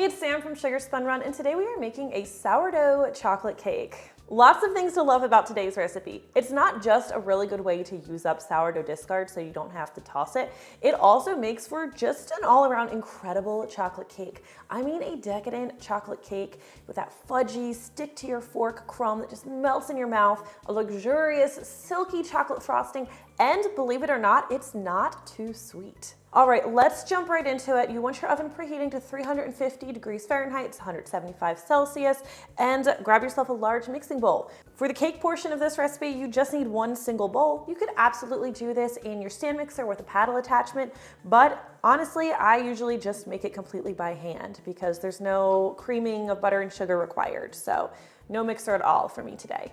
Hey, it's Sam from Sugar Spun Run, and today we are making a sourdough chocolate cake. Lots of things to love about today's recipe. It's not just a really good way to use up sourdough discard so you don't have to toss it. It also makes for just an all-around incredible chocolate cake. I mean a decadent chocolate cake with that fudgy, stick to your fork crumb that just melts in your mouth, a luxurious, silky chocolate frosting, and believe it or not, it's not too sweet. All right, let's jump right into it. You want your oven preheating to 350 degrees Fahrenheit, 175 Celsius, and grab yourself a large mixing bowl. For the cake portion of this recipe, you just need one single bowl. You could absolutely do this in your stand mixer with a paddle attachment, but honestly, I usually just make it completely by hand because there's no creaming of butter and sugar required, so no mixer at all for me today.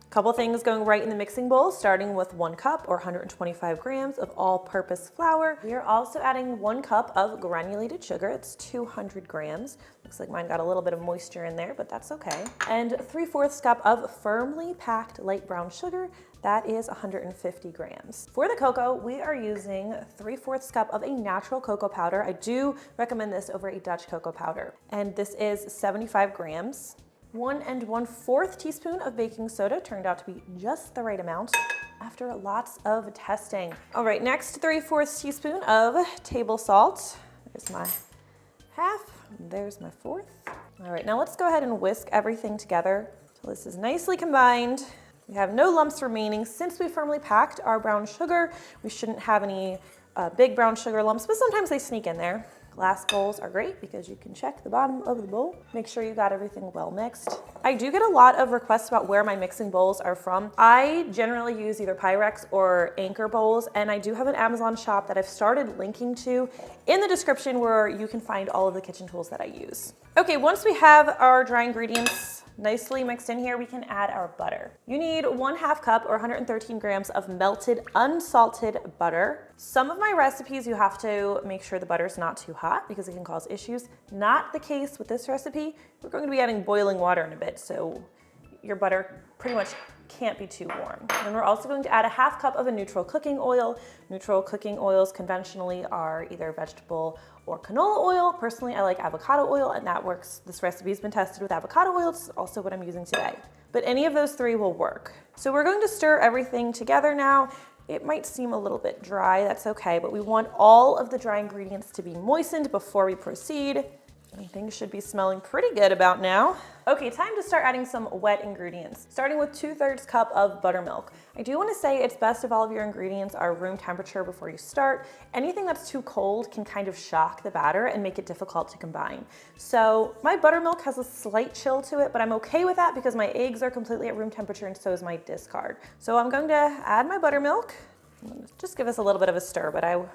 Couple things going right in the mixing bowl, starting with 1 cup or 125 grams of all-purpose flour. We are also adding 1 cup of granulated sugar. It's 200 grams. Looks like mine got a little bit of moisture in there, but that's okay. And 3/4 cup of firmly packed light brown sugar. That is 150 grams. For the cocoa, we are using 3/4 cup of a natural cocoa powder. I do recommend this over a Dutch cocoa powder. And this is 75 grams. 1 1/4 teaspoon of baking soda turned out to be just the right amount after lots of testing. All right, next 3/4 teaspoon of table salt. There's my half, there's my 1/4. All right, now let's go ahead and whisk everything together till this is nicely combined. We have no lumps remaining. Since we firmly packed our brown sugar, we shouldn't have any big brown sugar lumps, but sometimes they sneak in there. Glass bowls are great because you can check the bottom of the bowl. Make sure you got everything well mixed. I do get a lot of requests about where my mixing bowls are from. I generally use either Pyrex or Anchor bowls, and I do have an Amazon shop that I've started linking to in the description where you can find all of the kitchen tools that I use. Okay, once we have our dry ingredients nicely mixed in here, we can add our butter. You need 1/2 cup or 113 grams of melted unsalted butter. Some of my recipes you have to make sure the butter is not too hot because it can cause issues. Not the case with this recipe. We're going to be adding boiling water in a bit, so your butter pretty much can't be too warm. And we're also going to add 1/2 cup of a neutral cooking oil. Neutral cooking oils conventionally are either vegetable or canola oil. Personally, I like avocado oil, and that works. This recipe has been tested with avocado oil. It's also what I'm using today. But any of those three will work. So we're going to stir everything together now. It might seem a little bit dry, that's okay, but we want all of the dry ingredients to be moistened before we proceed. And things should be smelling pretty good about now. Okay, time to start adding some wet ingredients, starting with 2/3 cup of buttermilk. I do want to say it's best if all of your ingredients are room temperature before you start. Anything that's too cold can kind of shock the batter and make it difficult to combine. So my buttermilk has a slight chill to it, but I'm okay with that because my eggs are completely at room temperature and so is my discard. So I'm going to add my buttermilk. Just give us a little bit of a stir, but I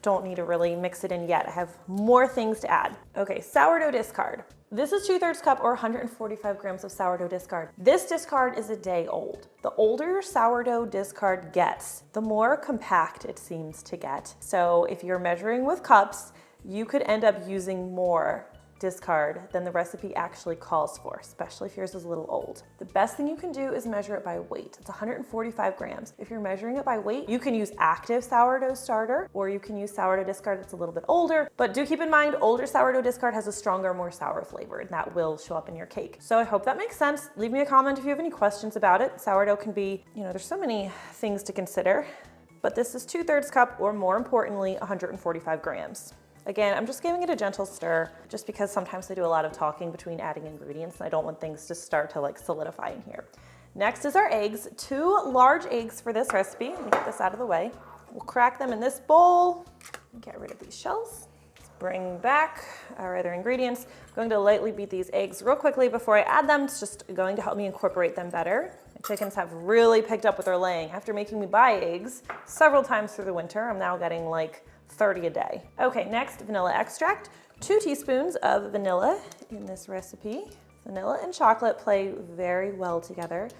don't need to really mix it in yet. I have more things to add. Okay, sourdough discard. This is 2/3 cup or 145 grams of sourdough discard. This discard is a day old. The older your sourdough discard gets, the more compact it seems to get. So if you're measuring with cups, you could end up using more discard than the recipe actually calls for, especially if yours is a little old. The best thing you can do is measure it by weight. It's 145 grams. If you're measuring it by weight, you can use active sourdough starter or you can use sourdough discard that's a little bit older, but do keep in mind older sourdough discard has a stronger, more sour flavor, and that will show up in your cake. So I hope that makes sense. Leave me a comment if you have any questions about it. Sourdough can be, there's so many things to consider, but this is 2/3 cup or more importantly, 145 grams. Again, I'm just giving it a gentle stir just because sometimes I do a lot of talking between adding ingredients and I don't want things to start to solidify in here. Next is our eggs. 2 large eggs for this recipe. Let me get this out of the way. We'll crack them in this bowl and get rid of these shells. Let's bring back our other ingredients. I'm going to lightly beat these eggs real quickly before I add them. It's just going to help me incorporate them better. My chickens have really picked up with their laying. After making me buy eggs several times through the winter, I'm now getting 30 a day. Okay, next, vanilla extract. 2 teaspoons of vanilla in this recipe. Vanilla and chocolate play very well together.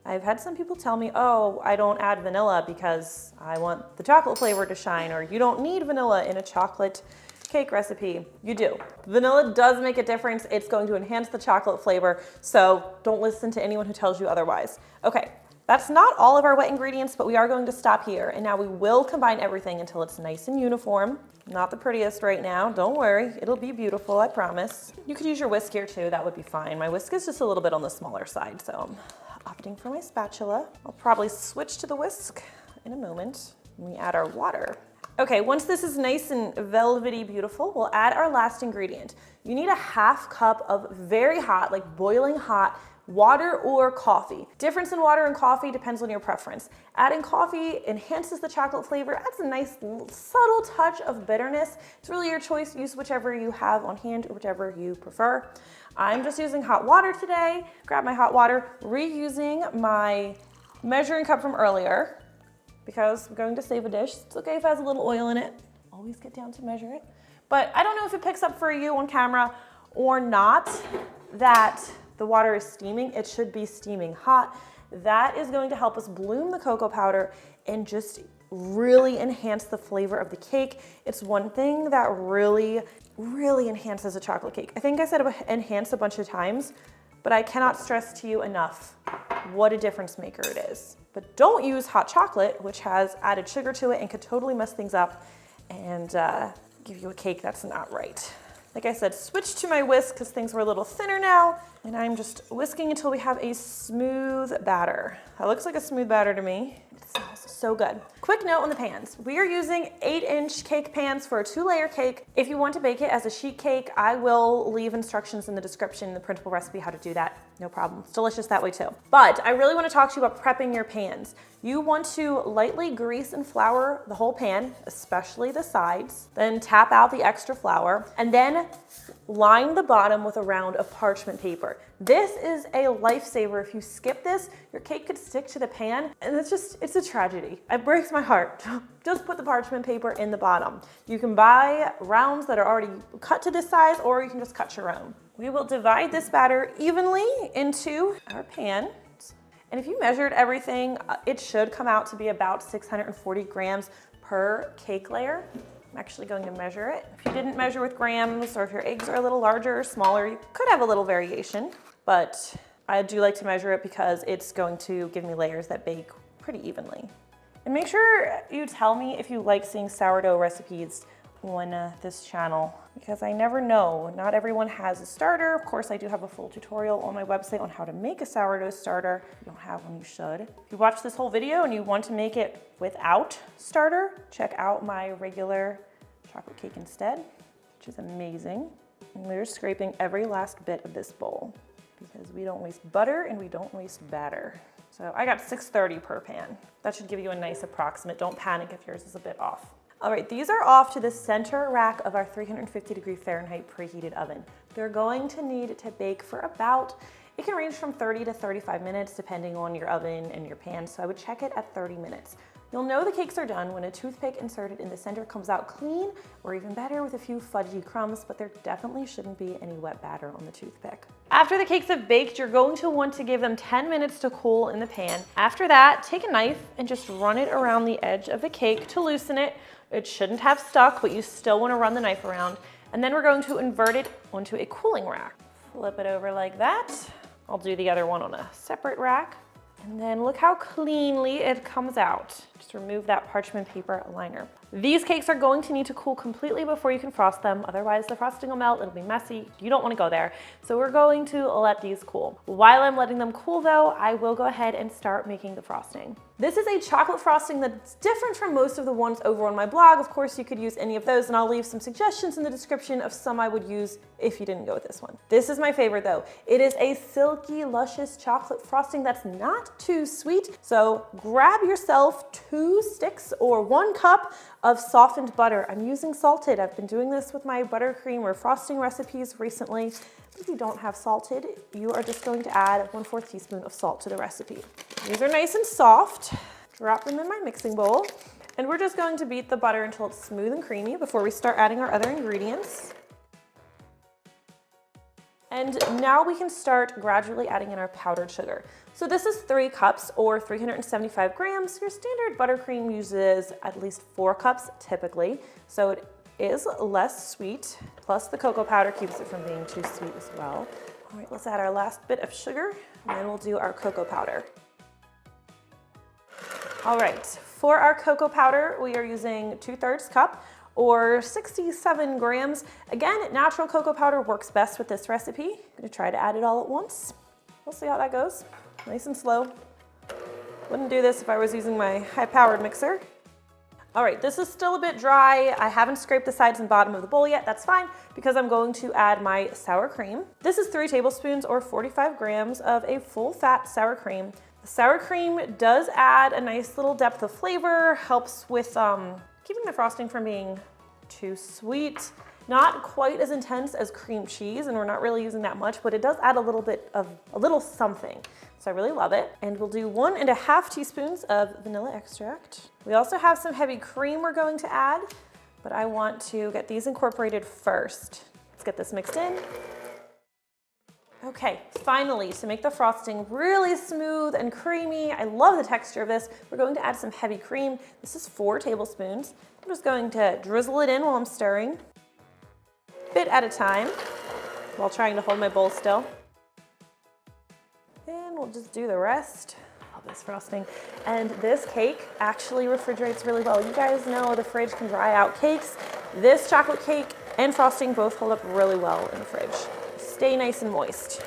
I've had some people tell me, oh, I don't add vanilla because I want the chocolate flavor to shine, or you don't need vanilla in a chocolate cake recipe. You do. Vanilla does make a difference. It's going to enhance the chocolate flavor, so don't listen to anyone who tells you otherwise. Okay, That's not all of our wet ingredients, but we are going to stop here. And now we will combine everything until it's nice and uniform. Not the prettiest right now, don't worry. It'll be beautiful, I promise. You could use your whisk here too, that would be fine. My whisk is just a little bit on the smaller side, so I'm opting for my spatula. I'll probably switch to the whisk in a moment when we add our water. Okay, once this is nice and velvety beautiful, we'll add our last ingredient. You need a half cup of very hot, like boiling hot, water or coffee. Difference in water and coffee depends on your preference. Adding coffee enhances the chocolate flavor, adds a nice subtle touch of bitterness. It's really your choice. Use whichever you have on hand or whichever you prefer. I'm just using hot water today. Grab my hot water, reusing my measuring cup from earlier because I'm going to save a dish. It's okay if it has a little oil in it. Always get down to measure it. But I don't know if it picks up for you on camera or not that the water is steaming. It should be steaming hot. That is going to help us bloom the cocoa powder and just really enhance the flavor of the cake. It's one thing that really enhances a chocolate cake. I think I said enhance a bunch of times, but I cannot stress to you enough what a difference maker it is. But don't use hot chocolate, which has added sugar to it and could totally mess things up and give you a cake that's not right. Like I said, switch to my whisk because things were a little thinner now, and I'm just whisking until we have a smooth batter. That looks like a smooth batter to me. It smells so good. Quick note on the pans. We are using 8-inch cake pans for a 2-layer cake. If you want to bake it as a sheet cake, I will leave instructions in the description, the printable recipe, how to do that. No problem. It's delicious that way too. But I really want to talk to you about prepping your pans. You want to lightly grease and flour the whole pan, especially the sides, then tap out the extra flour, and then line the bottom with a round of parchment paper. This is a lifesaver. If you skip this, your cake could stick to the pan, and it's a tragedy. It breaks my heart. Just put the parchment paper in the bottom. You can buy rounds that are already cut to this size, or you can just cut your own. We will divide this batter evenly into our pan. And if you measured everything, it should come out to be about 640 grams per cake layer. I'm actually going to measure it. If you didn't measure with grams, or if your eggs are a little larger or smaller, you could have a little variation, but I do like to measure it because it's going to give me layers that bake pretty evenly. And make sure you tell me if you like seeing sourdough recipes on this channel, because I never know. Not everyone has a starter. Of course, I do have a full tutorial on my website on how to make a sourdough starter. If you don't have one, you should. If you watch this whole video and you want to make it without starter, check out my regular chocolate cake instead, which is amazing. And we're scraping every last bit of this bowl because we don't waste butter and we don't waste batter. So I got 630 per pan. That should give you a nice approximate. Don't panic if yours is a bit off. All right, these are off to the center rack of our 350 Fahrenheit preheated oven. They're going to need to bake for about, it can range from 30 to 35 minutes depending on your oven and your pan, so I would check it at 30 minutes. You'll know the cakes are done when a toothpick inserted in the center comes out clean, or even better with a few fudgy crumbs, but there definitely shouldn't be any wet batter on the toothpick. After the cakes have baked, you're going to want to give them 10 minutes to cool in the pan. After that, take a knife and just run it around the edge of the cake to loosen it. It shouldn't have stuck, but you still want to run the knife around. And then we're going to invert it onto a cooling rack. Flip it over like that. I'll do the other one on a separate rack. And then look how cleanly it comes out. Just remove that parchment paper liner. These cakes are going to need to cool completely before you can frost them. Otherwise the frosting will melt, it'll be messy. You don't want to go there. So we're going to let these cool. While I'm letting them cool though, I will go ahead and start making the frosting. This is a chocolate frosting that's different from most of the ones over on my blog. Of course, you could use any of those, and I'll leave some suggestions in the description of some I would use if you didn't go with this one. This is my favorite though. It is a silky, luscious chocolate frosting that's not too sweet. So grab yourself 2 sticks or 1 cup of softened butter. I'm using salted. I've been doing this with my buttercream or frosting recipes recently. If you don't have salted, you are just going to add 1/4 teaspoon of salt to the recipe. These are nice and soft. Drop them in my mixing bowl. And we're just going to beat the butter until it's smooth and creamy before we start adding our other ingredients. And now we can start gradually adding in our powdered sugar. So this is 3 cups or 375 grams. Your standard buttercream uses at least 4 cups typically. So it is less sweet, plus the cocoa powder keeps it from being too sweet as well. All right, let's add our last bit of sugar, and then we'll do our cocoa powder. All right, for our cocoa powder, we are using 2/3 cup or 67 grams. Again, natural cocoa powder works best with this recipe. I'm gonna try to add it all at once. We'll see how that goes. Nice and slow. Wouldn't do this if I was using my high-powered mixer. All right, this is still a bit dry. I haven't scraped the sides and bottom of the bowl yet. That's fine because I'm going to add my sour cream. This is 3 tablespoons or 45 grams of a full-fat sour cream. The sour cream does add a nice little depth of flavor, helps with keeping the frosting from being too sweet. Not quite as intense as cream cheese, and we're not really using that much, but it does add a little something. So I really love it. And we'll do 1.5 teaspoons of vanilla extract. We also have some heavy cream we're going to add, but I want to get these incorporated first. Let's get this mixed in. Okay, finally, to make the frosting really smooth and creamy, I love the texture of this, we're going to add some heavy cream. This is 4 tablespoons. I'm just going to drizzle it in while I'm stirring, bit at a time, while trying to hold my bowl still. And we'll just do the rest. Love this frosting. And this cake actually refrigerates really well. You guys know the fridge can dry out cakes. This chocolate cake and frosting both hold up really well in the fridge. Stay nice and moist.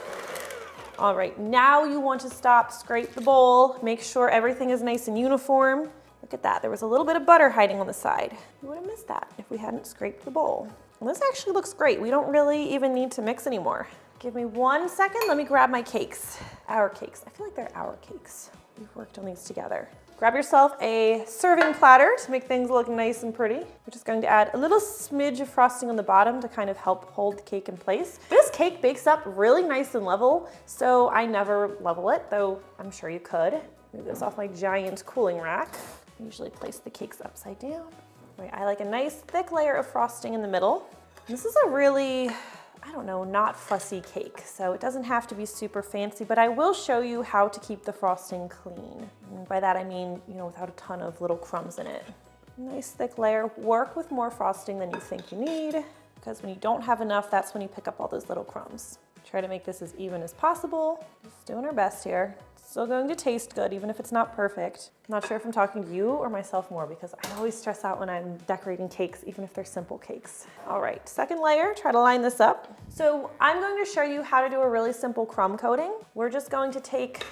All right, now you want to stop, scrape the bowl, make sure everything is nice and uniform. Look at that, there was a little bit of butter hiding on the side. You would have missed that if we hadn't scraped the bowl. And this actually looks great. We don't really even need to mix anymore. Give me 1 second, let me grab my cakes. Our cakes, I feel like they're our cakes. We've worked on these together. Grab yourself a serving platter to make things look nice and pretty. We're just going to add a little smidge of frosting on the bottom to kind of help hold the cake in place. This cake bakes up really nice and level, so I never level it, though I'm sure you could. Move this off my giant cooling rack. I usually place the cakes upside down. Right, I like a nice thick layer of frosting in the middle. This is a really, I don't know, not fussy cake, so it doesn't have to be super fancy, but I will show you how to keep the frosting clean. And by that I mean, without a ton of little crumbs in it. Nice thick layer. Work with more frosting than you think you need, because when you don't have enough, that's when you pick up all those little crumbs. Try to make this as even as possible. Just doing our best here. Still going to taste good, even if it's not perfect. I'm not sure if I'm talking to you or myself more, because I always stress out when I'm decorating cakes, even if they're simple cakes. All right, second layer, try to line this up. So I'm going to show you how to do a really simple crumb coating. We're just going to take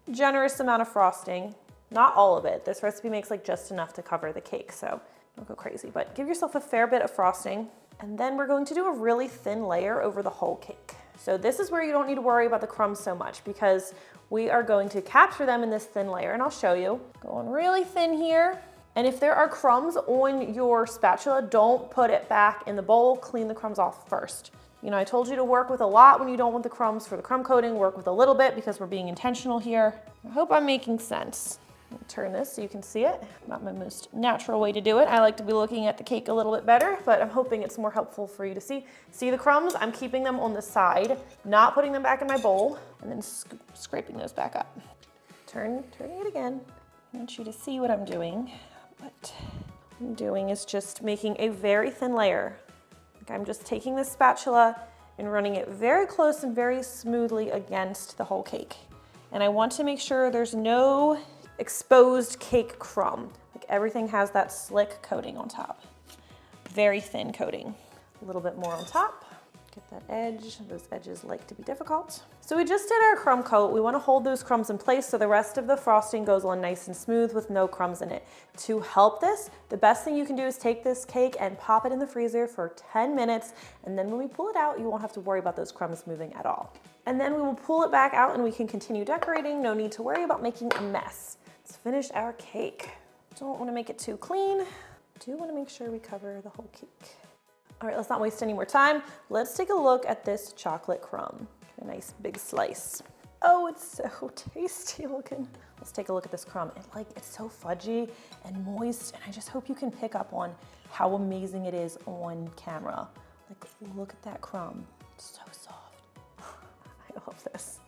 a generous amount of frosting, not all of it. This recipe makes like just enough to cover the cake, so don't go crazy, but give yourself a fair bit of frosting. And then we're going to do a really thin layer over the whole cake. So this is where you don't need to worry about the crumbs so much, because we are going to capture them in this thin layer, and I'll show you. Going really thin here. And if there are crumbs on your spatula, don't put it back in the bowl. Clean the crumbs off first. I told you to work with a lot when you don't want the crumbs for the crumb coating. Work with a little bit because we're being intentional here. I hope I'm making sense. Turn this so you can see it. Not my most natural way to do it. I like to be looking at the cake a little bit better, but I'm hoping it's more helpful for you to see. See the crumbs? I'm keeping them on the side, not putting them back in my bowl, and then scraping those back up. Turning it again. I want you to see what I'm doing. What I'm doing is just making a very thin layer. I'm just taking this spatula and running it very close and very smoothly against the whole cake. And I want to make sure there's no exposed cake crumb. Like everything has that slick coating on top. Very thin coating. A little bit more on top. Get that edge. Those edges like to be difficult. So we just did our crumb coat. We want to hold those crumbs in place so the rest of the frosting goes on nice and smooth with no crumbs in it. To help this, the best thing you can do is take this cake and pop it in the freezer for 10 minutes, and then when we pull it out, you won't have to worry about those crumbs moving at all. And then we will pull it back out and we can continue decorating. No need to worry about making a mess. Let's finish our cake. Don't want to make it too clean. Do want to make sure we cover the whole cake. All right, let's not waste any more time. Let's take a look at this chocolate crumb. A nice big slice. Oh, it's so tasty looking. Let's take a look at this crumb. It's so fudgy and moist, and I just hope you can pick up on how amazing it is on camera. Like, look at that crumb. It's so soft. I love this.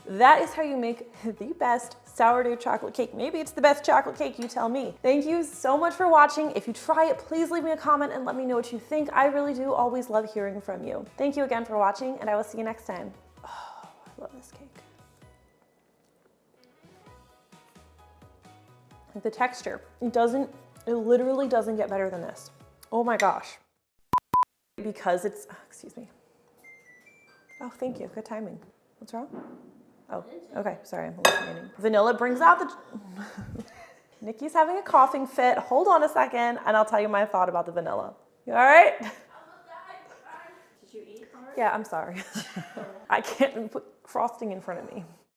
That is how you make the best sourdough chocolate cake. Maybe it's the best chocolate cake, you tell me. Thank you so much for watching. If you try it, please leave me a comment and let me know what you think. I really do always love hearing from you. Thank you again for watching, and I will see you next time. Oh, I love this cake. The texture, it literally doesn't get better than this. Oh my gosh. Because it's, excuse me. Oh, thank you, good timing. What's wrong? Oh, okay, sorry, I'm hallucinating. Vanilla brings out the, Nikki's having a coughing fit. Hold on a second, and I'll tell you my thought about the vanilla. You all right? Did you eat already? Yeah, I'm sorry. I can't put frosting in front of me.